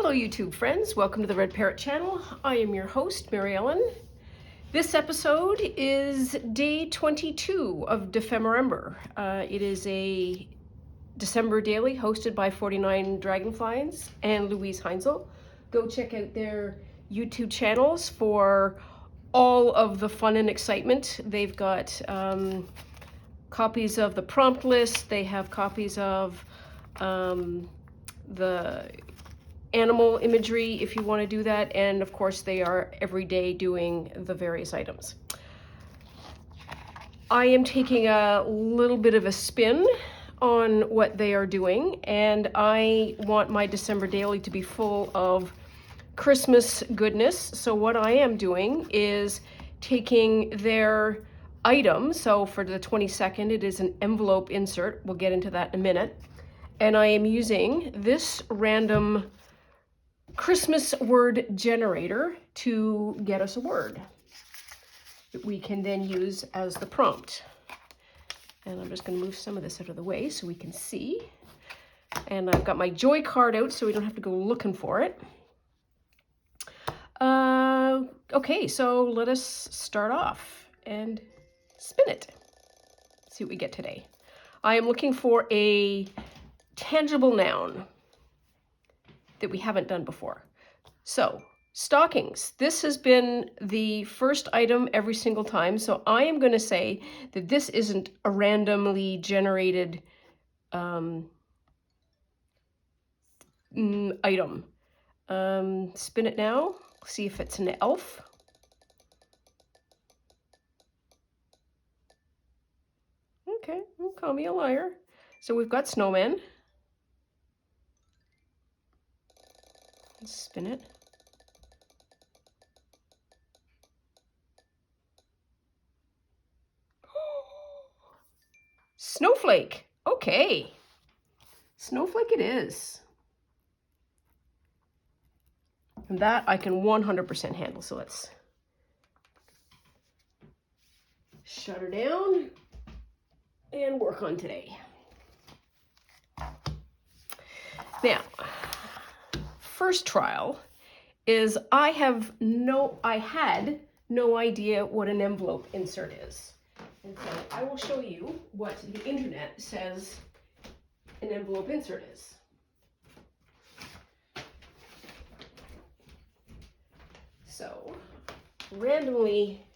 Hello YouTube friends, welcome to the Red Parrot channel. I am your host, Mary Ellen. This episode is day 22 of Defemember. It is a December daily hosted by 49 Dragonflies and Louise Heinzel. Go check out their YouTube channels for all of the fun and excitement. They've got copies of the prompt list, they have copies of the animal imagery if you want to do that, and of course they are every day doing the various items. I am taking a little bit of a spin on what they are doing, and I want my December daily to be full of Christmas goodness. So what I am doing is taking their item, so for the 22nd it is an envelope insert, we'll get into that in a minute, and I am using this random Christmas word generator to get us a word that we can then use as the prompt. And I'm just going to move some of this out of the way so we can see. And I've got my joy card out so we don't have to go looking for it. Okay, so let us start off and spin it. See what we get today. I am looking for a tangible noun that we haven't done before. So, stockings. This has been the first item every single time, so I am going to say that this isn't a randomly generated item. Spin it now, see if it's an elf. Okay, don't call me a liar. So we've got snowman. Spin it. Snowflake. Okay. Snowflake it is. And that I can 100% handle. So let's shut her down and work on today. Now, first trial is I had no idea what an envelope insert is. And so I will show you what the internet says an envelope insert is. So, randomly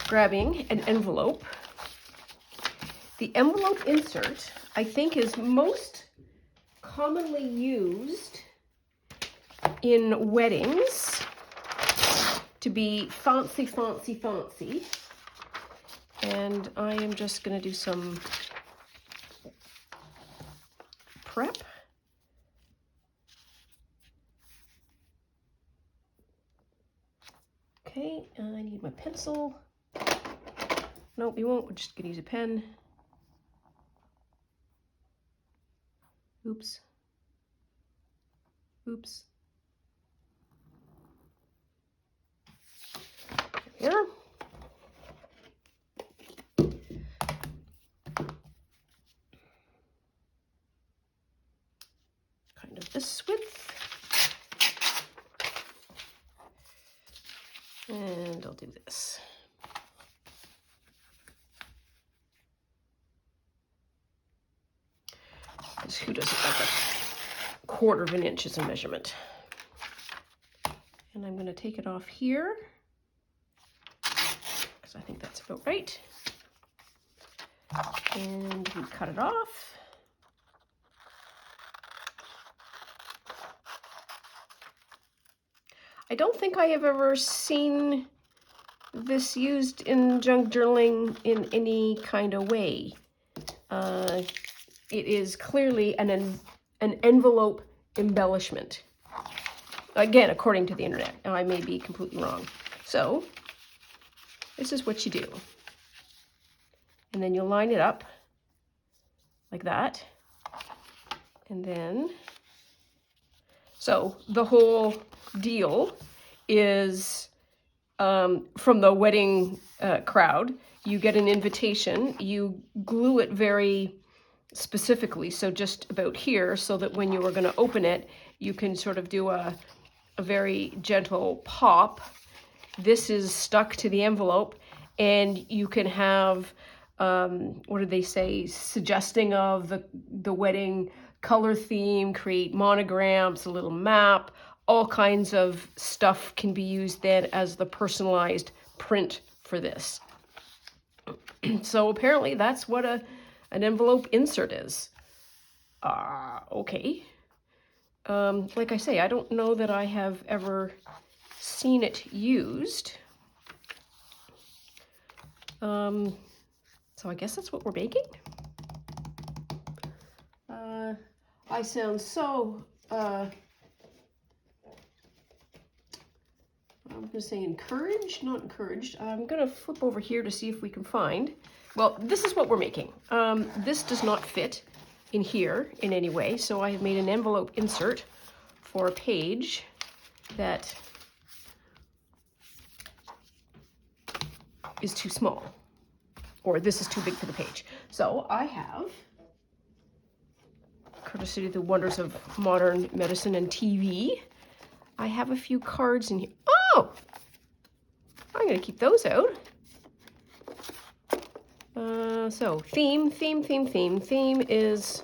grabbing an envelope. The envelope insert, I think, is most commonly used in weddings to be fancy, fancy, fancy. And I am just going to do some prep. Okay, I need my pencil. Nope, you won't. We're just going to use a pen. Oops. Oops. Here. Kind of this width. And I'll do this. Because who doesn't like a 1/4 of an inch as a measurement? And I'm going to take it off here, because I think that's about right. And we cut it off. I don't think I have ever seen this used in junk journaling in any kind of way. It is clearly an envelope embellishment. Again, according to the internet. Now, I may be completely wrong. So, this is what you do. And then you'll line it up like that. And then, so the whole deal is from the wedding crowd. You get an invitation, you glue it very specifically, so just about here, so that when you were going to open it, you can sort of do a very gentle pop. This is stuck to the envelope, and you can have, what do they say, suggesting of the wedding color theme, create monograms, a little map, all kinds of stuff can be used then as the personalized print for this. So apparently that's what an envelope insert is. Okay. Like I say, I don't know that I have ever seen it used. So I guess that's what we're making. I sound so, I'm going to say encouraged, not encouraged. I'm going to flip over here to see if we can find. Well, this is what we're making. This does not fit in here in any way, so I have made an envelope insert for a page that is too small, or this is too big for the page. So I have, courtesy of the wonders of modern medicine and TV, I have a few cards in here. Oh! I'm going to keep those out. So, theme is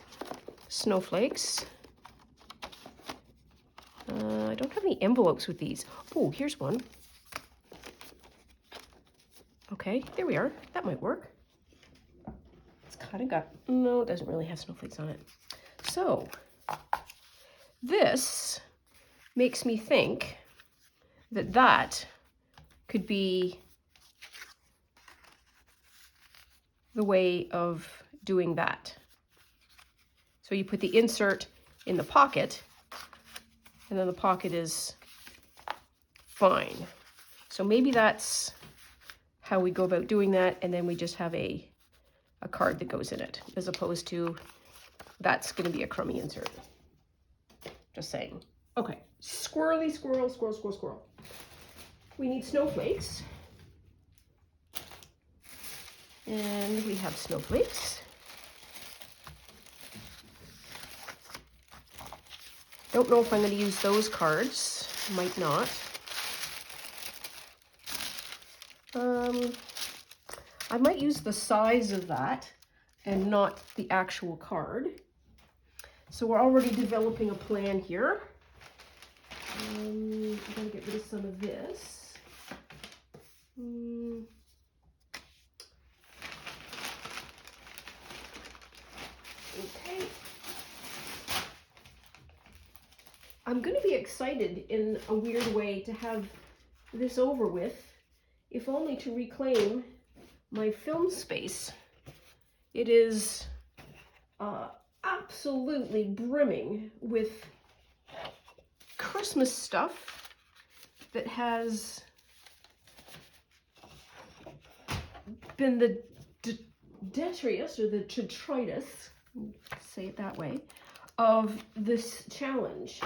snowflakes. I don't have any envelopes with these. Oh, here's one. Okay, there we are. That might work. It's kind of got, no, it doesn't really have snowflakes on it. So, this makes me think that that could be the way of doing that. So you put the insert in the pocket, and then the pocket is fine. So maybe that's how we go about doing that, and then we just have a card that goes in it, as opposed to that's going to be a crummy insert. Just saying. Okay, squirrely squirrel, squirrel, squirrel, squirrel. We need snowflakes. And we have snowflakes. Don't know if I'm going to use those cards. Might not. I might use the size of that and not the actual card. So we're already developing a plan here. I'm going to get rid of some of this. Okay. I'm going to be excited in a weird way to have this over with, if only to reclaim my film space. It is absolutely brimming with Christmas stuff that has been the detritus, or the detritus, say it that way, of this challenge.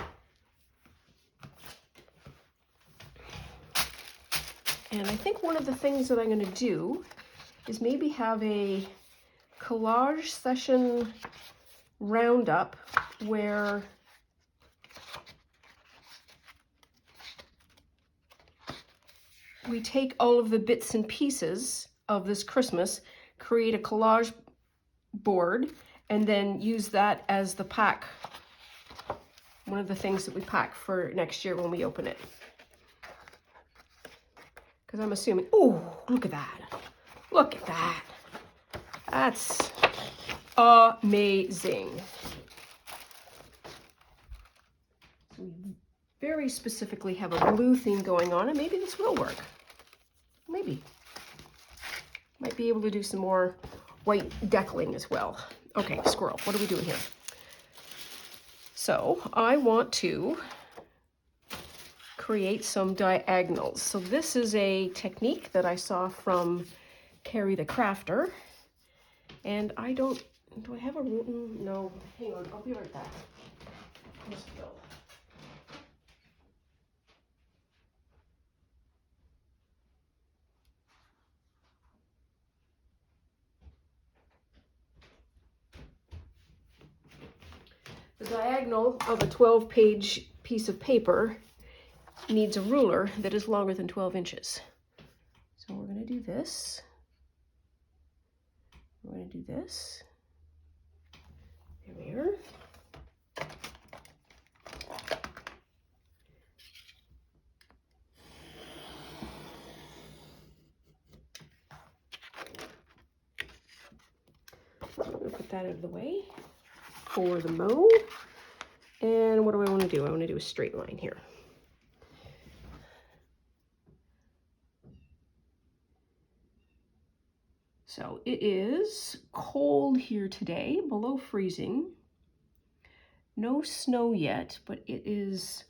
And I think one of the things that I'm going to do is maybe have a collage session roundup where we take all of the bits and pieces of this Christmas, create a collage board, and then use that as the pack, one of the things that we pack for next year when we open it. Because I'm assuming, oh, look at that. Look at that. That's amazing. So we very specifically have a blue theme going on, and maybe this will work. Maybe. Might be able to do some more white deckling as well. Okay, squirrel, what are we doing here? So I want to create some diagonals. So this is a technique that I saw from Carrie the Crafter. And I don't, do I have a rule? No, hang on, I'll be right back. Just go. The diagonal of a 12-page piece of paper needs a ruler that is longer than 12 inches. So we're going to do this. We're going to do this. There we are. I'm going to put that out of the way for the mow. And what do I want to do? I want to do a straight line here. So it is cold here today, below freezing. No snow yet, but it is,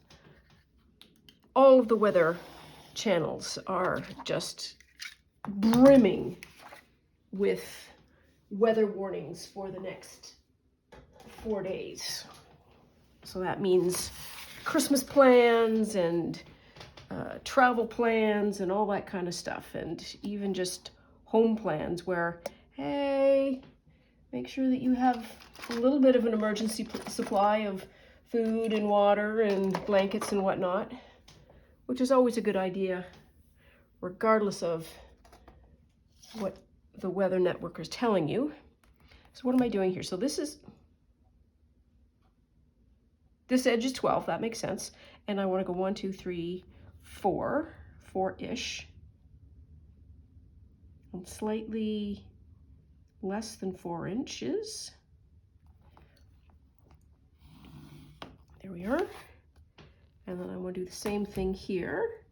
all of the weather channels are just brimming with weather warnings for the next 4 days. So that means Christmas plans and travel plans and all that kind of stuff, and even just home plans where, hey, make sure that you have a little bit of an emergency supply of food and water and blankets and whatnot, which is always a good idea, regardless of what the weather network is telling you. So what am I doing here? So this edge is 12, that makes sense. And I want to go 1, 2, 3, 4-ish. And slightly less than 4 inches. There we are. And then I want to do the same thing here.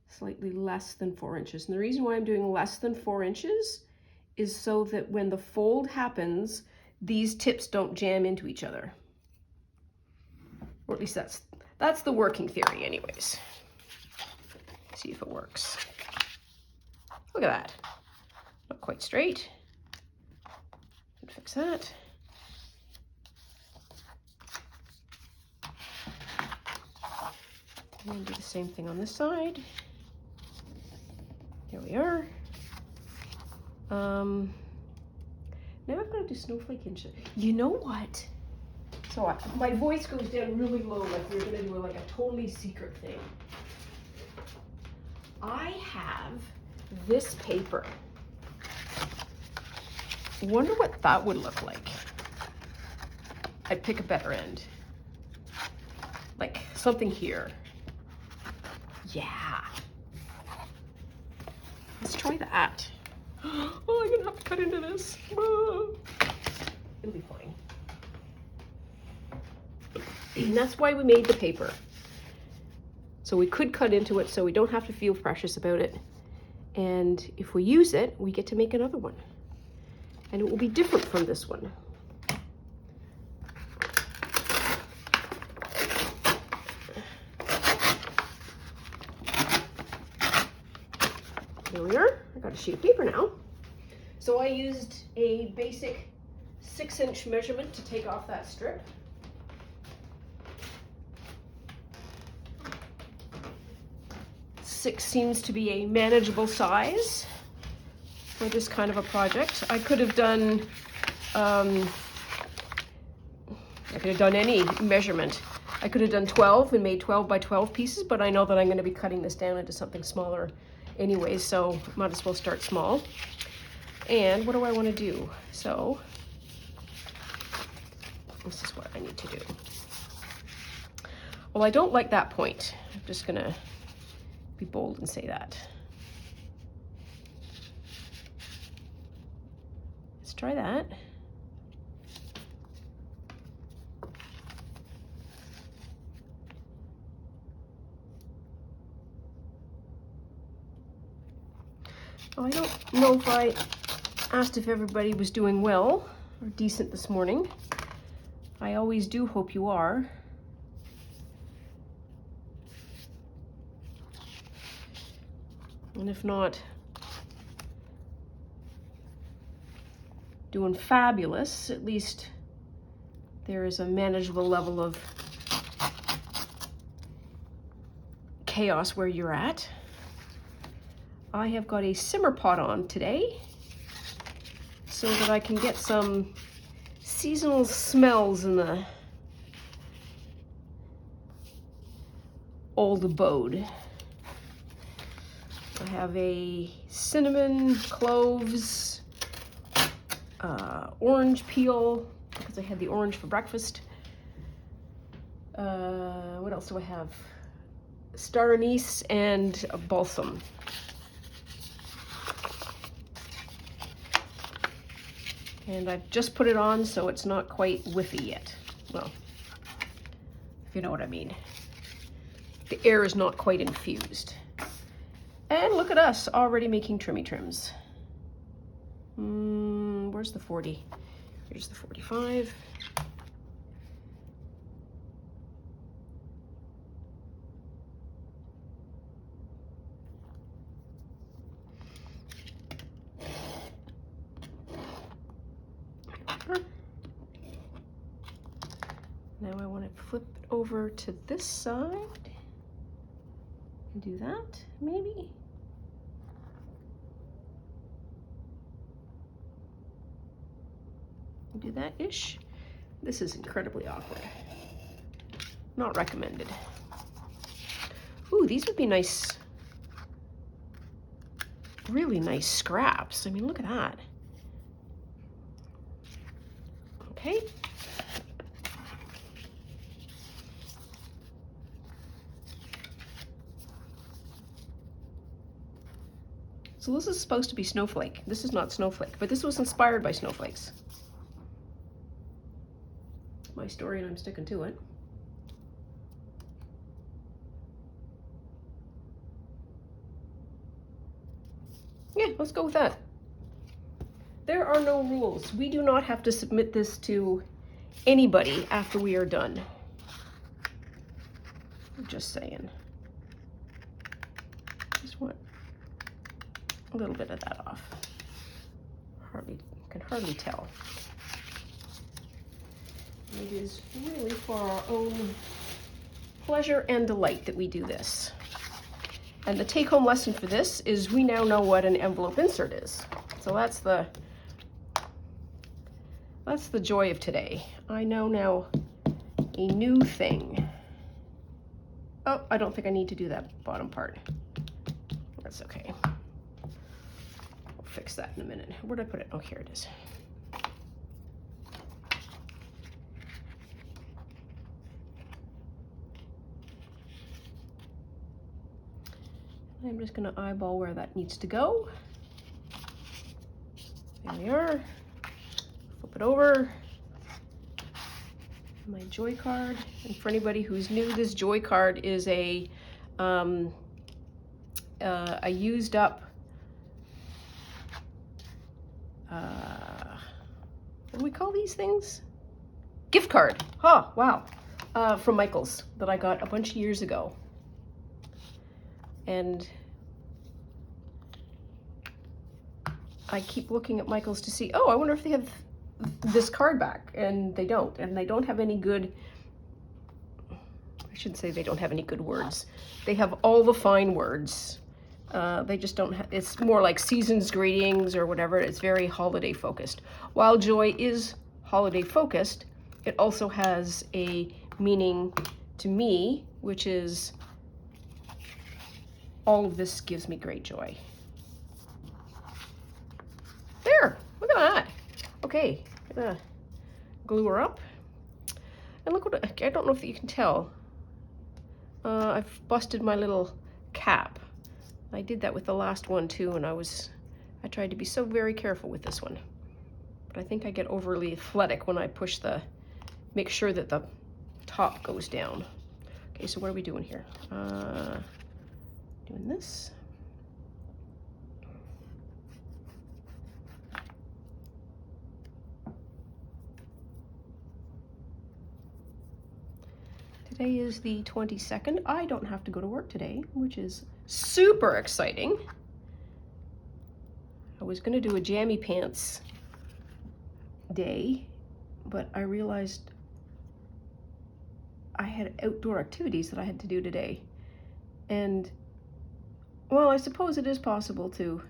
Slightly less than 4 inches. And the reason why I'm doing less than 4 inches is so that when the fold happens, these tips don't jam into each other. Or at least that's the working theory anyways. See if it works. Look at that. Not quite straight. Fix that. And do the same thing on this side. There we are. Now I've got to do snowflake inches. You know what? So my voice goes down really low, like we're gonna do like a totally secret thing. I have this paper. Wonder what that would look like. I'd pick a better end. Like something here. Yeah. Let's try that. Oh, I'm gonna have to cut into this. Oh. It'll be fine. And that's why we made the paper. So we could cut into it so we don't have to feel precious about it. And if we use it, we get to make another one. And it will be different from this one. There we are. I got a sheet of paper now. So I used a basic 6-inch measurement to take off that strip. Six seems to be a manageable size for this kind of a project. I could have done any measurement. I could have done 12 and made 12 by 12 pieces, but I know that I'm going to be cutting this down into something smaller anyway, so might as well start small. And what do I want to do? So this is what I need to do. Well, I don't like that point. I'm just going to be bold and say that. Let's try that. Well, I don't know if I asked if everybody was doing well or decent this morning. I always do hope you are. And if not, doing fabulous, at least there is a manageable level of chaos where you're at. I have got a simmer pot on today so that I can get some seasonal smells in the Old Bode. I have a cinnamon, cloves, orange peel, because I had the orange for breakfast. What else do I have? Star anise and balsam. And I've just put it on, so it's not quite whiffy yet. Well, if you know what I mean. The air is not quite infused. And look at us, already making trimmy trims. Where's the 40? Here's the 45. Now I want to flip it over to this side. And do that, maybe. Do that-ish. This is incredibly awkward. Not recommended. Ooh, these would be nice, really nice scraps. I mean, look at that. Okay. So this is supposed to be Snowflake. This is not Snowflake, but this was inspired by snowflakes. My story, and I'm sticking to it. Yeah, let's go with that. There are no rules. We do not have to submit this to anybody after we are done. I'm just saying. Just want a little bit of that off. Can hardly tell. It is really for our own pleasure and delight that we do this. And the take-home lesson for this is we now know what an envelope insert is. So that's the joy of today. I know now a new thing. Oh, I don't think I need to do that bottom part. That's okay. I'll fix that in a minute. Where did I put it? Oh, here it is. I'm just going to eyeball where that needs to go. There we are. Flip it over. My joy card. And for anybody who's new, this joy card is a used up, what do we call these things? Gift card. Oh, wow. From Michaels that I got a bunch of years ago. And I keep looking at Michaels to see, oh, I wonder if they have this card back, and they don't. And they don't have any good, I shouldn't say they don't have any good words. They have all the fine words. They just don't have, it's more like season's greetings or whatever. It's very holiday focused. While joy is holiday focused, it also has a meaning to me, which is all of this gives me great joy. There, look at that. Okay, I'm gonna glue her up. And look what, I don't know if you can tell. I've busted my little cap. I did that with the last one too, and I tried to be so very careful with this one. But I think I get overly athletic when I push make sure that the top goes down. Okay, so what are we doing here? Doing this. Today is the 22nd. I don't have to go to work today, which is super exciting. I was gonna do a jammy pants day, but I realized I had outdoor activities that I had to do today. And well, I suppose it is possible to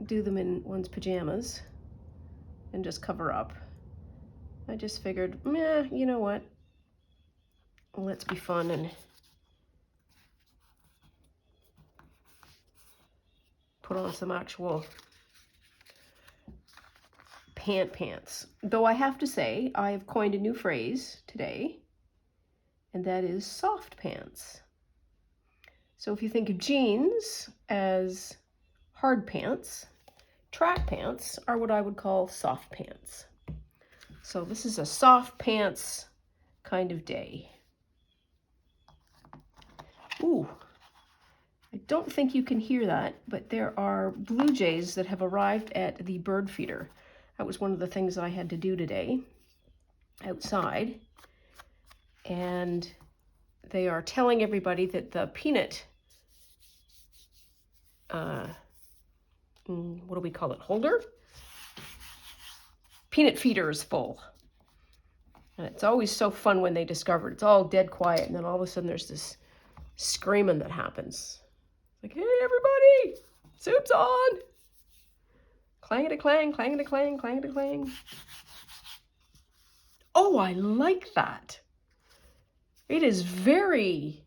do them in one's pajamas and just cover up. I just figured, you know what? Let's be fun and put on some actual pants. Though I have to say, I've coined a new phrase today, and that is soft pants. So if you think of jeans as hard pants, track pants are what I would call soft pants. So this is a soft pants kind of day. Ooh, I don't think you can hear that, but there are blue jays that have arrived at the bird feeder. That was one of the things I had to do today outside. And they are telling everybody that the peanut, what do we call it, holder? Peanut feeder is full. And it's always so fun when they discover it. It's all dead quiet, and then all of a sudden there's this screaming that happens. Like, hey, everybody, soup's on. Clang-a-clang, clang-a-clang, clang-a-clang. Oh, I like that. It is very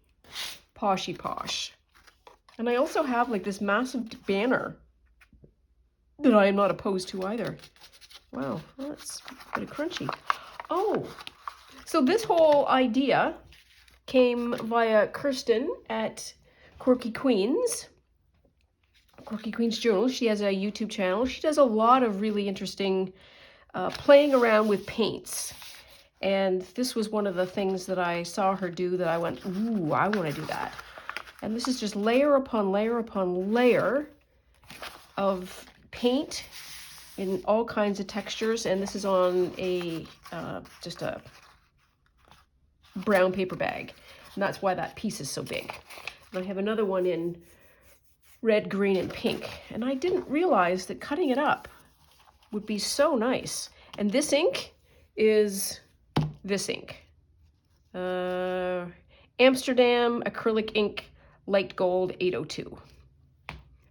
poshy posh. And I also have like this massive banner that I am not opposed to either. Wow, that's a bit crunchy. Oh, so this whole idea came via Kirsten at Quirky Queens Journal. She has a YouTube channel. She does a lot of really interesting playing around with paints. And this was one of the things that I saw her do that I went, ooh, I want to do that. And this is just layer upon layer upon layer of paint in all kinds of textures. And this is on a just a brown paper bag. And that's why that piece is so big. And I have another one in red, green, and pink. And I didn't realize that cutting it up would be so nice. And this ink is this ink. Amsterdam acrylic ink light gold 802.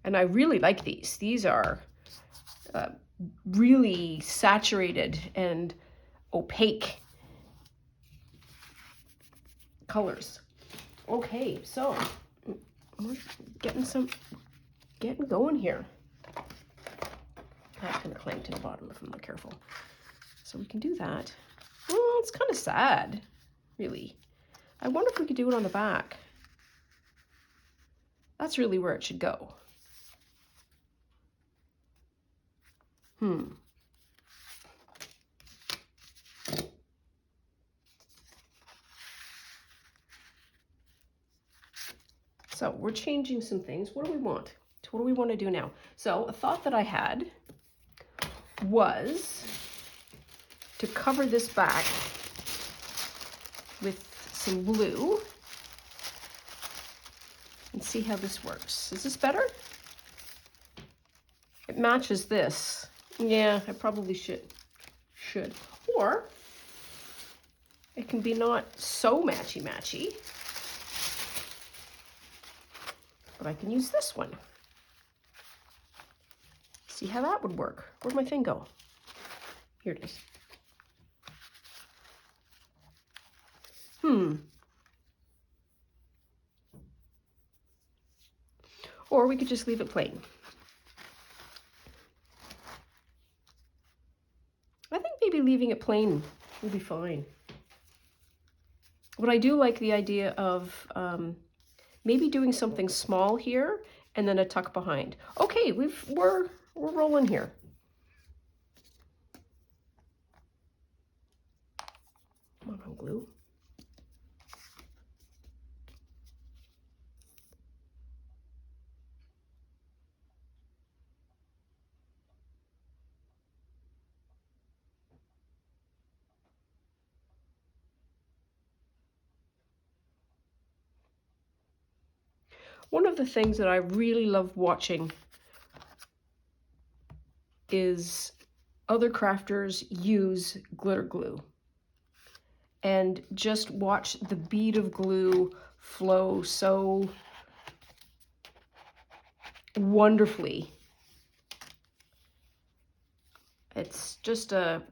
And I really like these. These are really saturated and opaque colors. Okay, so we're getting going here. That's gonna clang to the bottom if I'm not careful. So we can do that. Well, it's kind of sad, really. I wonder if we could do it on the back. That's really where it should go. So we're changing some things. What do we want? What do we want to do now? So a thought that I had was to cover this back with some blue and see how this works. Is this better? It matches this. Yeah, I probably should. Or it can be not so matchy-matchy, but I can use this one. See how that would work. Where'd my thing go? Here it is. Or we could just leave it plain. I think maybe leaving it plain will be fine. But I do like the idea of maybe doing something small here and then a tuck behind. Okay, we're rolling here. Come on, glue. One of the things that I really love watching is other crafters use glitter glue and just watch the bead of glue flow so wonderfully. It's just a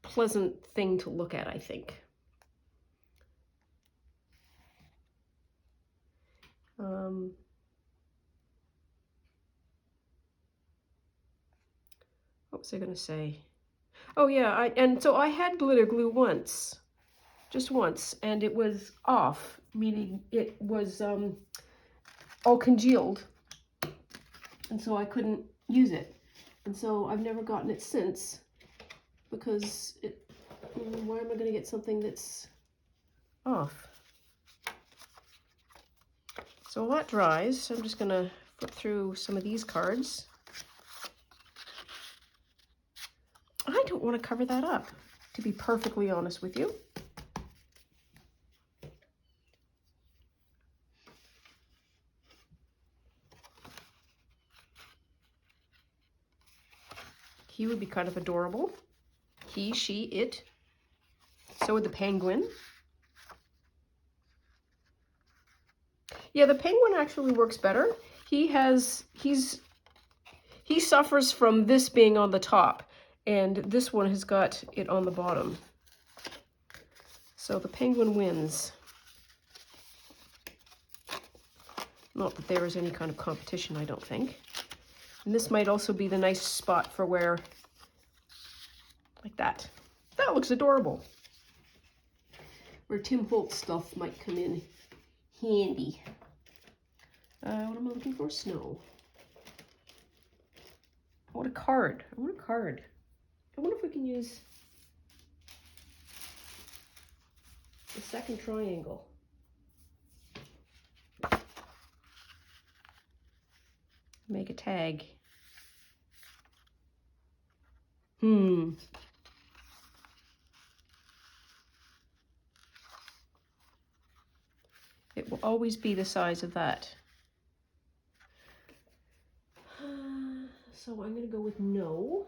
pleasant thing to look at, I think. What was I going to say? Oh yeah, and so I had glitter glue once, just once, and it was off, meaning it was all congealed, and so I couldn't use it. And so I've never gotten it since, because why am I going to get something that's off? So while that dries, I'm just going to flip through some of these cards. I don't want to cover that up, to be perfectly honest with you. He would be kind of adorable. He, she, it. So would the penguin. Yeah, the penguin actually works better. He suffers from this being on the top, and this one has got it on the bottom. So the penguin wins. Not that there is any kind of competition, I don't think. And this might also be the nice spot for where, like that. That looks adorable. Where Tim Holtz stuff might come in handy. What am I looking for? Snow. I want a card. I want a card. I wonder if we can use the second triangle. Make a tag. It will always be the size of that. So I'm going to go with no.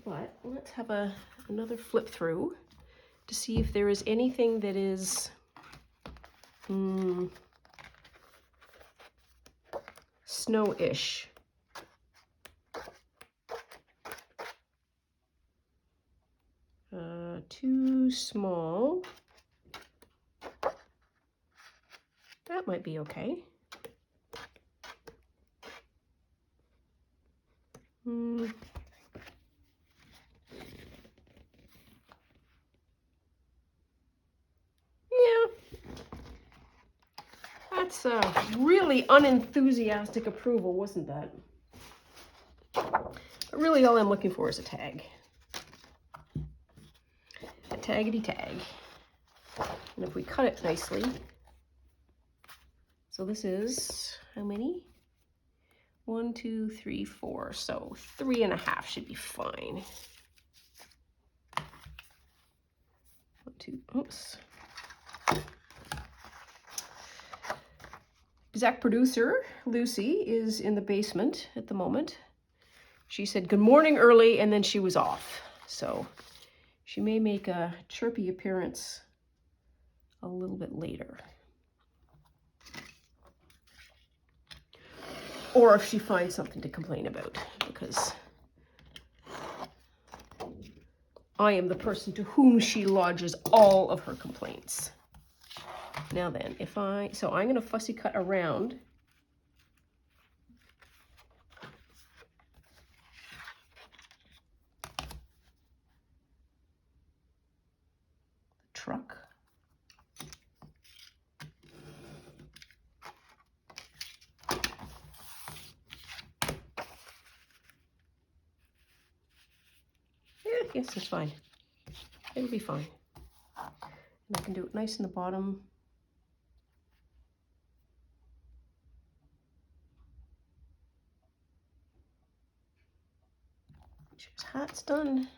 But let's have another flip through to see if there is anything that is snow-ish. Too small. That might be okay. That's a really unenthusiastic approval, wasn't that? But really all I'm looking for is a tag. A taggity tag. And if we cut it nicely, so this is how many? 1, 2, 3, 4. So 3.5 should be fine. 1, 2, oops. Exec producer Lucy is in the basement at the moment. She said good morning early and then she was off. So she may make a chirpy appearance a little bit later. Or if she finds something to complain about, because I am the person to whom she lodges all of her complaints. Now then, so I'm going to fussy cut around. The truck. Yes, it's fine. It'll be fine. And I can do it nice in the bottom. His hat's done.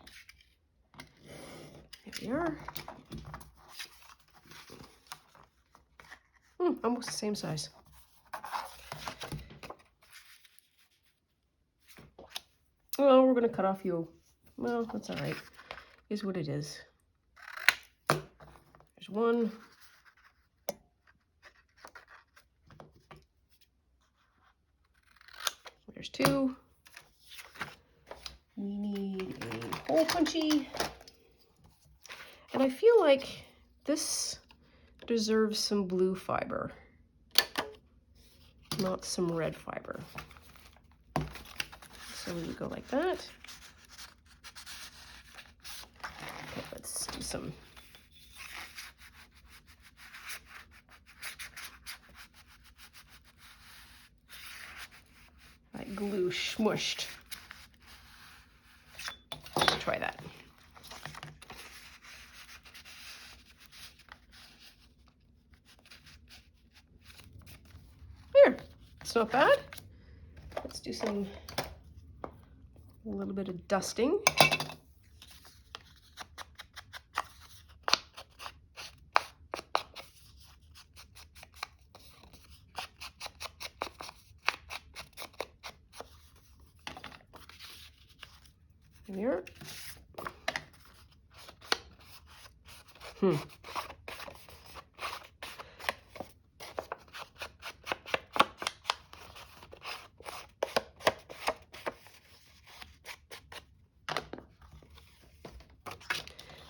There we are. Almost the same size. Well, we're going to cut off you. Well, that's all right. Is what it is. There's one. There's two. We need a hole punchy. And I feel like this deserves some blue fiber, not some red fiber. So we would go like that. Okay, let's do some. Like glue smushed. Try that. There, it's not bad. Let's do a little bit of dusting. Here.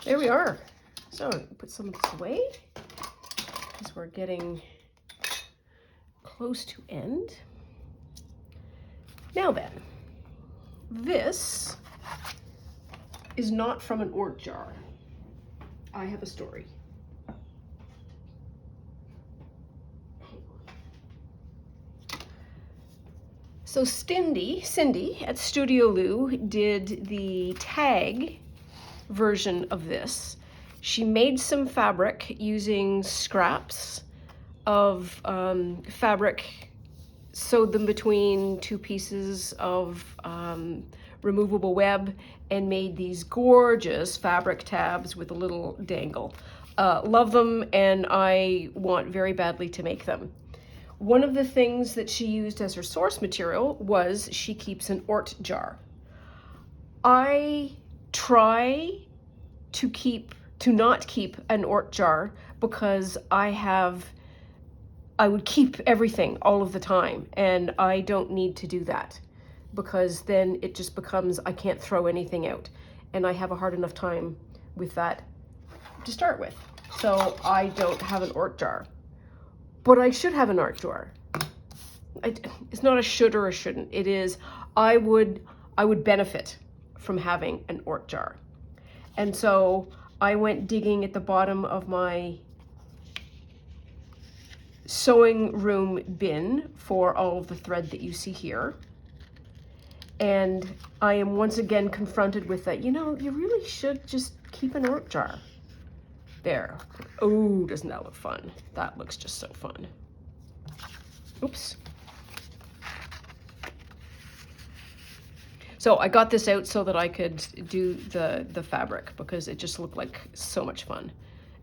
There we are. So put some of this away because we're getting close to end. Now then, this is not from an Oort jar. I have a story. So Cindy at Studio Lou did the tag version of this. She made some fabric using scraps of fabric, sewed them between two pieces of removable web, and made these gorgeous fabric tabs with a little dangle. Love them, and I want very badly to make them. One of the things that she used as her source material was she keeps an Oort jar. I try to not keep an Oort jar because I would keep everything all of the time, and I don't need to do that because then it just becomes I can't throw anything out, and I have a hard enough time with that to start with. So I don't have an Oort jar, but I should have an Oort jar. It's not a should or a shouldn't. It is I would benefit from having an Oort jar. And so I went digging at the bottom of my sewing room bin for all of the thread that you see here. And I am once again confronted with that, you know, you really should just keep an Oort jar. There. Oh, doesn't that look fun? That looks just so fun. Oops. So I got this out so that I could do the fabric because it just looked like so much fun.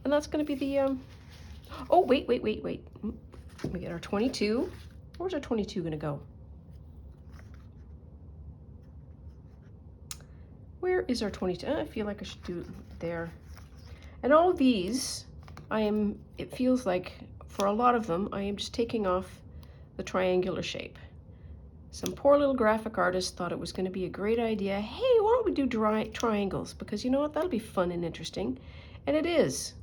And that's going to be the, oh, wait. Let me get our 22. Where's our 22 going to go? Where is our 22? I feel like I should do it there. And all of these, it feels like for a lot of them, I am just taking off the triangular shape. Some poor little graphic artist thought it was going to be a great idea. Hey, why don't we do triangles? Because you know what? That'll be fun and interesting. And it is.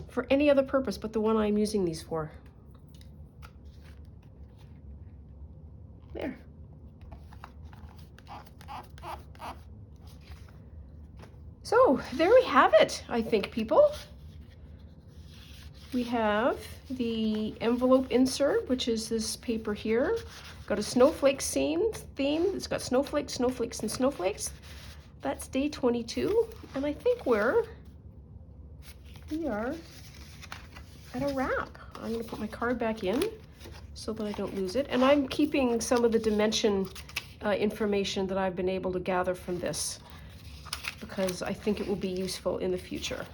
For any other purpose but the one I'm using these for. There. So, there we have it, I think, people. We have the envelope insert, which is this paper here. Got a snowflake theme. It's got snowflakes, snowflakes, and snowflakes. That's day 22. And I think we are at a wrap. I'm going to put my card back in so that I don't lose it. And I'm keeping some of the dimension information that I've been able to gather from this because I think it will be useful in the future,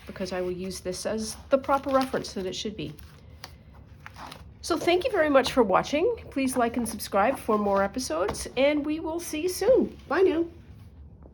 because I will use this as the proper reference that it should be. So thank you very much for watching. Please like and subscribe for more episodes, and we will see you soon. Bye now.